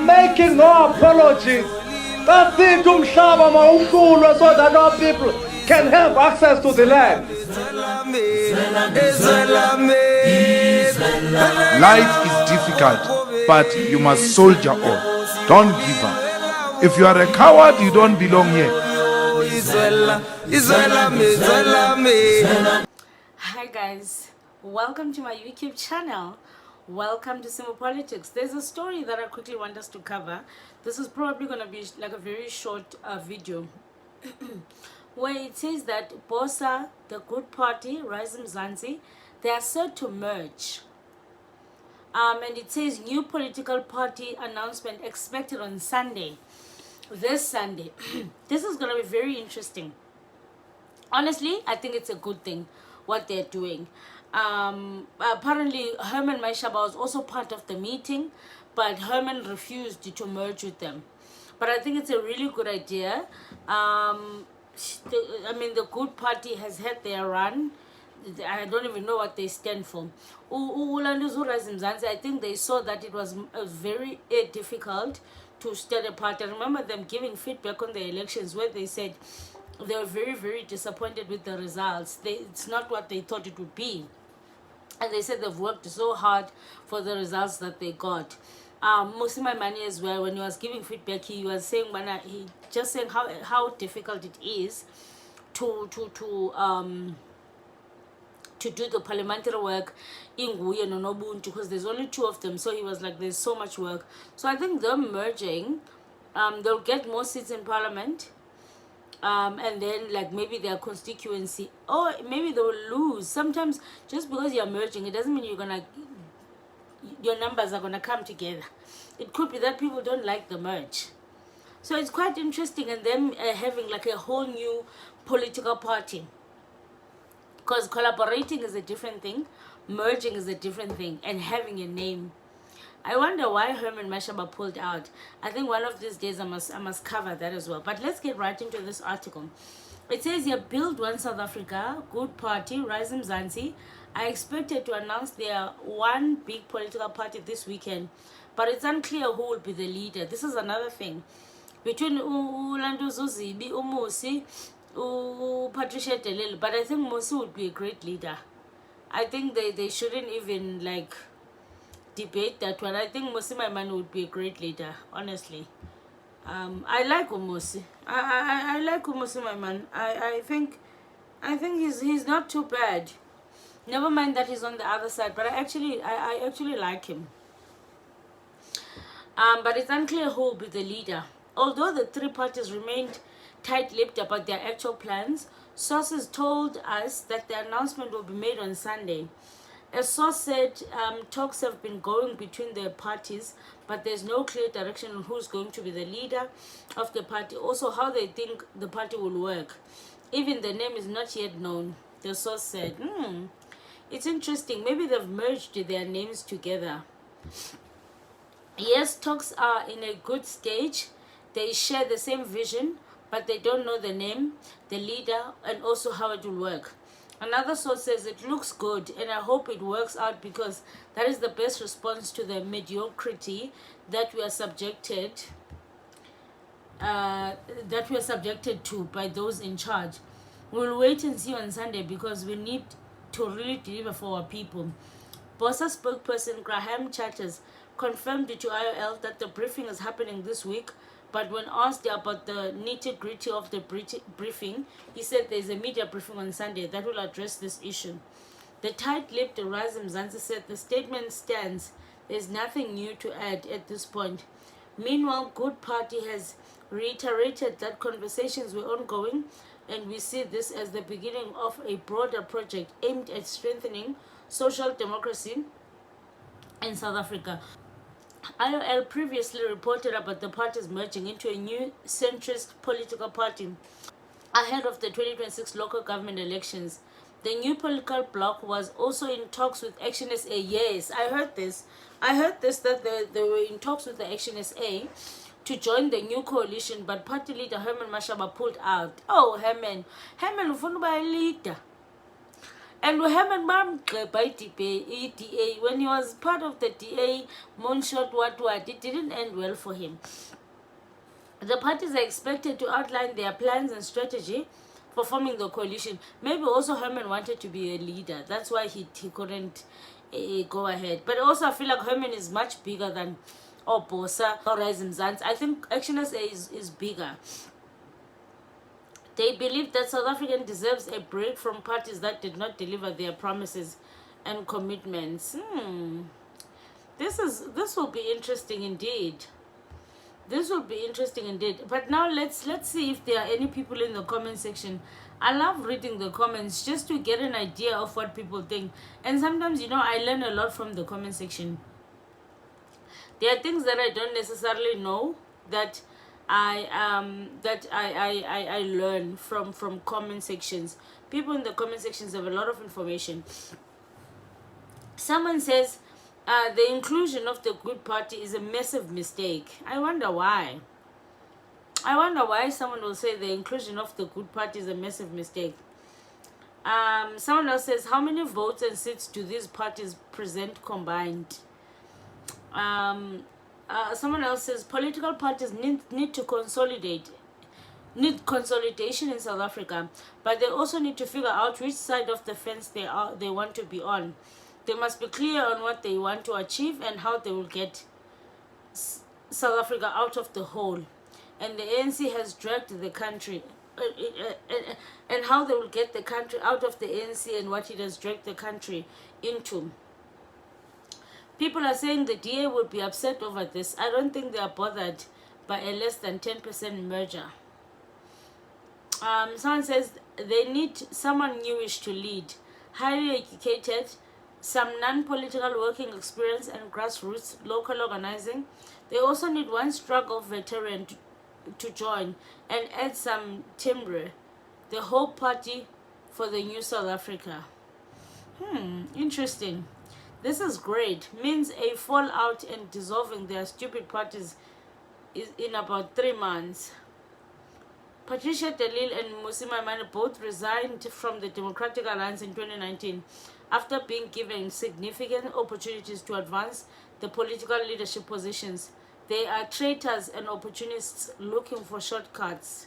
making no apologies. That's it, Mshaba Maukulwa, so that our people can have access to the land. Life is difficult, but you must soldier on. Don't give up. If you are a coward, you don't belong here. Hi guys, welcome to my YouTube channel. Welcome to Simple Politics. There's a story that I quickly want us to cover. This is probably going to be like a very short video where it says that Bosa, the good party, Rise Mzantsi, they are set to merge. And it says new political party announcement expected on Sunday. This Sunday. This is going to be very interesting. Honestly, I think it's a good thing what they're doing. Apparently Herman Mashaba was also part of the meeting, but Herman refused to merge with them. But I think it's a really good idea. I mean, the good party has had their run. I don't even know what they stand for. Rise Mzantsi, I think they saw that it was very difficult to start a party. I remember them giving feedback on the elections where they said they were very, very disappointed with the results. It's not what they thought it would be. And they said they've worked so hard for the results that they got. Musima Mani as well, when he was giving feedback, he was saying, he just saying how difficult it is to do the parliamentary work in Nguye and Nobuntu, because there's only two of them. So he was like, there's so much work. So I think them merging, they'll get more seats in parliament. And then like maybe their constituency, or maybe they will lose. Sometimes just because you're merging, it doesn't mean your numbers are gonna come together. It could be that people don't like the merge. So it's quite interesting, and them having like a whole new political party, because collaborating is a different thing, merging is a different thing, and having a name. I wonder why Herman Mashaba pulled out. I think one of these days I must cover that as well. But let's get right into this article. It says here, Build One South Africa, Good Party, Rise Mzantsi are expected to announce their one big political party this weekend. But it's unclear who will be the leader. This is another thing. Between Ulandu Zuzibi, Umusi, Patricia Delil. But I think Musi would be a great leader. I think they shouldn't even like debate that one. I think Musima Man would be a great leader, honestly. I like Umusi. I like Musima Man. I think he's not too bad. Never mind that he's on the other side, but I actually like him. But it's unclear who will be the leader. Although the three parties remained tight-lipped about their actual plans, sources told us that the announcement will be made on Sunday. A source said talks have been going between the parties, but there's no clear direction on who's going to be the leader of the party. Also, how they think the party will work. Even the name is not yet known, the source said. It's interesting. Maybe they've merged their names together. Yes, talks are in a good stage. They share the same vision, but they don't know the name, the leader, and also how it will work. Another source says it looks good, and I hope it works out, because that is the best response to the mediocrity that we are subjected to by those in charge. We'll wait and see on Sunday, because we need to really deliver for our people. Bosa spokesperson Graham Chatters confirmed to IOL that the briefing is happening this week. But when asked about the nitty-gritty of the briefing, he said there's a media briefing on Sunday that will address this issue. The tight-lipped Rise Mzantsi said the statement stands. There's nothing new to add at this point. Meanwhile, Good Party has reiterated that conversations were ongoing, and we see this as the beginning of a broader project aimed at strengthening social democracy in South Africa. IOL previously reported about the parties merging into a new centrist political party ahead of the 2026 local government elections. The new political bloc was also in talks with Action SA. Yes, I heard this that they were in talks with the Action SA to join the new coalition, but party leader Herman Mashaba pulled out. Oh, Herman ufuna ukuba leader. And Herman Mashaba by DA, when he was part of the DA, moonshot what, it didn't end well for him. The parties are expected to outline their plans and strategy for forming the coalition. Maybe also Herman wanted to be a leader. That's why he couldn't go ahead. But also I feel like Herman is much bigger than Bosa or Rise Mzantsi. I think Action SA is bigger. They believe that South Africa deserves a break from parties that did not deliver their promises and commitments. This will be interesting indeed. This will be interesting indeed. But now let's see if there are any people in the comment section. I love reading the comments just to get an idea of what people think. And sometimes, I learn a lot from the comment section. There are things that I don't necessarily know that I learn from comment sections. People in the comment sections have a lot of information. Someone says the inclusion of the Good Party is a massive mistake. I wonder why. I wonder why someone will say the inclusion of the Good Party is a massive mistake. Someone else says, how many votes and seats do these parties present combined? Someone else says political parties need to need consolidation in South Africa, but they also need to figure out which side of the fence they want to be on. They must be clear on what they want to achieve and how they will get South Africa out of the hole. And the ANC has dragged the country, and how they will get the country out of the ANC and what it has dragged the country into. People are saying the DA would be upset over this. I don't think they are bothered by a less than 10% merger. Someone says they need someone newish to lead, highly educated, some non-political working experience and grassroots local organizing. They also need one struggle veteran to join and add some timbre, the whole party for the new South Africa. Interesting. This is great. Means a fallout and dissolving their stupid parties is in about 3 months. Patricia de Lille and Mmusi Maimane both resigned from the Democratic Alliance in 2019 after being given significant opportunities to advance the political leadership positions. They are traitors and opportunists looking for shortcuts.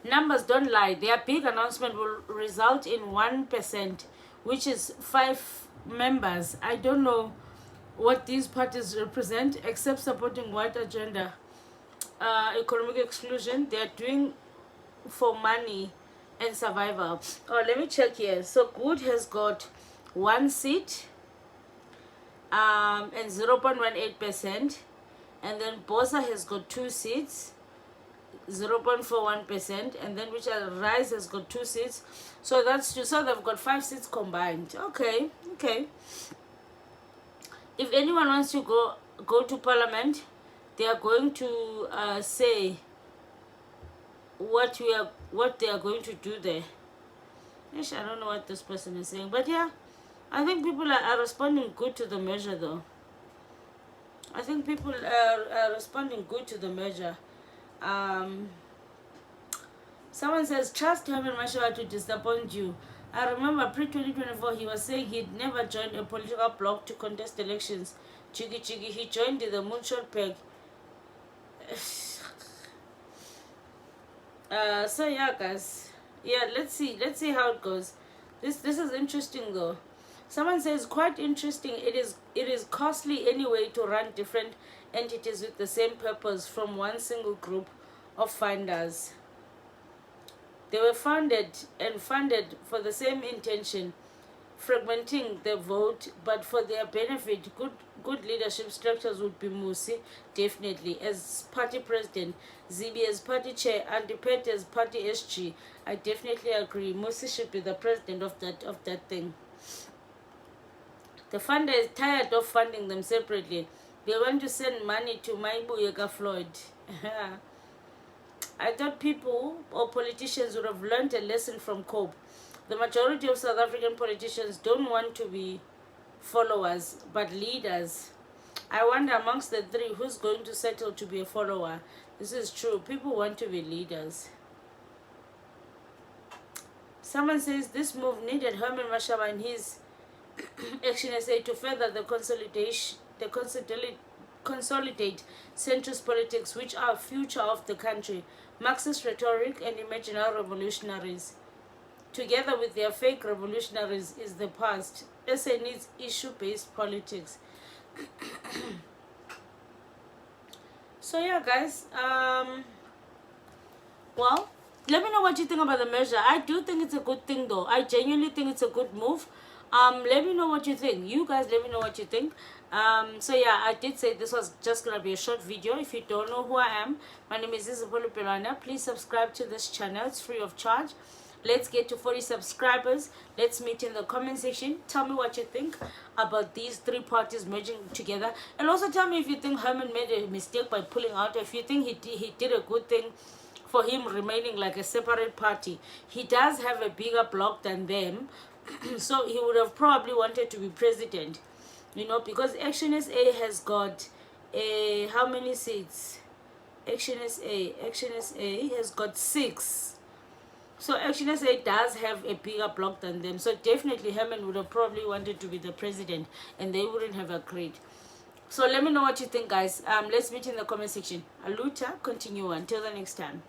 Numbers don't lie. Their big announcement will result in 1%, which is 5 members. I don't know what these parties represent except supporting white agenda, economic exclusion. They are doing for money and survival. Oh, let me check here. So Good has got 1 seat and 0.18%, and then Bosa has got 2 seats, 0.41%, and then Rise has got 2 seats. So they've got 5 seats combined. Okay. If anyone wants to go to parliament, they are going to say what they are going to do there. Ish, I don't know what this person is saying, but yeah, I think people are responding good to the measure though. I think people are responding good to the measure. Someone says, trust Herman Mashaba to disappoint you. I remember pre-2024 he was saying he'd never joined a political bloc to contest elections. Chigi, he joined the moonshot peg. So yeah, guys, yeah, let's see how it goes. This is interesting though. Someone says, quite interesting. It is costly anyway to run different entities with the same purpose from one single group of funders. They were founded and funded for the same intention, fragmenting the vote, but for their benefit. Good leadership structures would be Mmusi, definitely, as party president, Zibi as party chair, and Pet as party SG. I definitely agree. Mmusi should be the president of that thing. The funder is tired of funding them separately. They want to send money to Maibuyeka Floyd. I thought people or politicians would have learned a lesson from COPE. The majority of South African politicians don't want to be followers, but leaders. I wonder amongst the 3 who's going to settle to be a follower. This is true. People want to be leaders. Someone says this move needed Herman Mashaba and his Action SA to further the consolidate centrist politics, which are future of the country. Marxist rhetoric and imaginary revolutionaries, together with their fake revolutionaries, is the past. SA needs issue-based politics. So yeah, guys. Well, let me know what you think about the measure. I do think it's a good thing, though. I genuinely think it's a good move. Let me know what you think. You guys, let me know what you think. So yeah, I did say this was just gonna be a short video. If you don't know who I am, my name is Isabella Pelana. Please subscribe to this channel. It's free of charge. Let's get to 40 subscribers. Let's meet in the comment section. Tell me what you think about these three parties merging together, and also tell me if you think Herman made a mistake by pulling out, or if you think he did a good thing for him remaining like a separate party. He does have a bigger bloc than them, so he would have probably wanted to be president, you know, because Action SA has got how many seats? Action SA has got 6. So Action SA does have a bigger bloc than them. So definitely Herman would have probably wanted to be the president, and they wouldn't have agreed. So let me know what you think, guys. Let's meet in the comment section. Aluta, continue until the next time.